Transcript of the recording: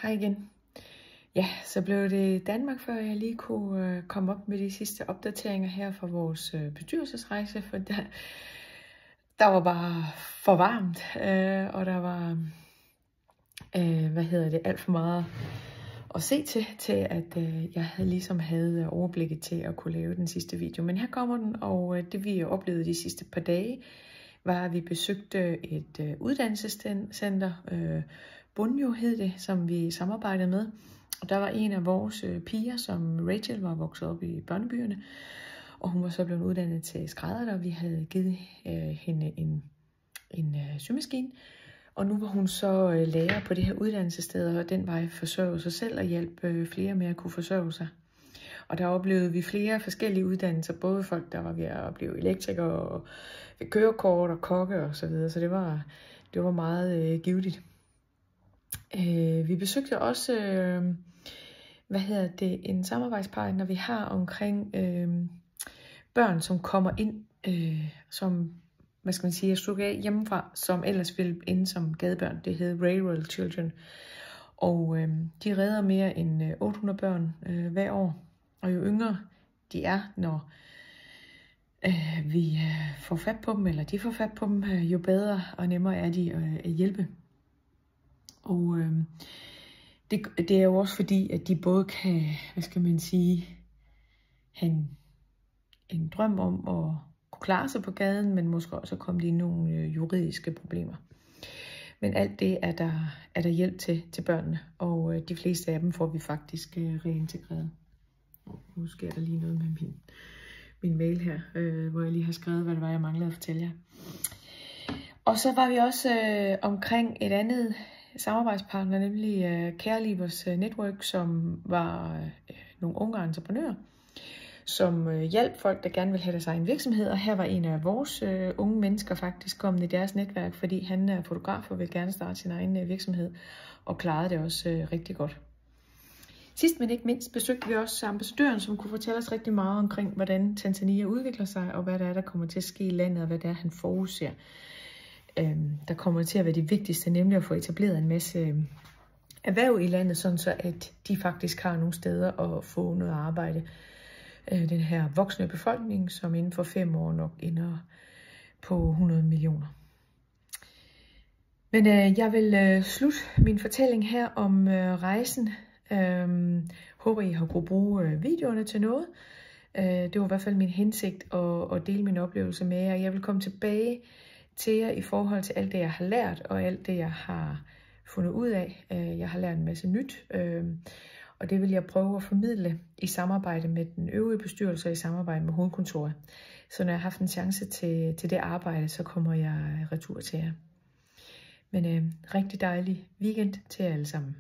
Hej igen. Ja, så blev det Danmark, før jeg lige kunne komme op med de sidste opdateringer her fra vores bestyrelsesrejse, for der var bare for varmt, og der var alt for meget at se til at jeg ligesom havde overblikket til at kunne lave den sidste video. Men her kommer den, og det vi oplevede de sidste par dage, var at vi besøgte et uddannelsescenter, Bunjo hed det, som vi samarbejdede med. Og der var en af vores piger, som Rachel var vokset op i børnebyerne, og hun var så blevet uddannet til skrædder, og vi havde givet hende en symaskine. Og nu var hun så lærer på det her uddannelsessted, og den vej forsørge sig selv og hjælpe flere med at kunne forsørge sig. Og der oplevede vi flere forskellige uddannelser, både folk, der var ved at blive elektrikere, og kørekort og kokke og så videre. Så det var meget givtigt. Vi besøgte også en samarbejdspartner, vi har omkring børn, som kommer ind som, er stukket af hjemmefra, som ellers ville ind som gadebørn. Det hedder Railroad Children. Og de redder mere end 800 børn hver år. Og jo yngre de er, når vi får fat på dem, eller de får fat på dem, jo bedre og nemmere er de at hjælpe. Og det er jo også fordi, at de både kan, have en drøm om at kunne klare sig på gaden, men måske også komme i nogle juridiske problemer. Men alt det er der hjælp til børnene, og de fleste af dem får vi faktisk reintegreret. Nu sker der lige noget med min mail her, hvor jeg lige har skrevet, hvad det var, jeg manglede at fortælle jer. Og så var vi også omkring et andet samarbejdspartner, nemlig Carelivers Network, som var nogle unge entreprenører, som hjalp folk, der gerne ville have deres egen virksomhed. Og her var en af vores unge mennesker faktisk kommet i deres netværk, fordi han er fotograf og vil gerne starte sin egen virksomhed, og klarede det også rigtig godt. Sidst men ikke mindst besøgte vi også ambassadøren, som kunne fortælle os rigtig meget omkring, hvordan Tanzania udvikler sig, og hvad der kommer til at ske i landet, og hvad det er, han forudser. Der kommer til at være det vigtigste, nemlig at få etableret en masse erhverv i landet, sådan så at de faktisk har nogle steder at få noget arbejde. Den her voksne befolkning, som inden for 5 år nok ender på 100 millioner. Men jeg vil slutte min fortælling her om rejsen. Håber I har kunnet bruge videoerne til noget. Det var i hvert fald min hensigt at dele min oplevelse med jer. Jeg vil komme tilbage til jer i forhold til alt det, jeg har lært, og alt det, jeg har fundet ud af. Jeg har lært en masse nyt, og det vil jeg prøve at formidle i samarbejde med den øvrige bestyrelse og i samarbejde med hovedkontoret. Så når jeg har haft en chance til det arbejde, så kommer jeg retur til jer. Men rigtig dejlig weekend til jer alle sammen.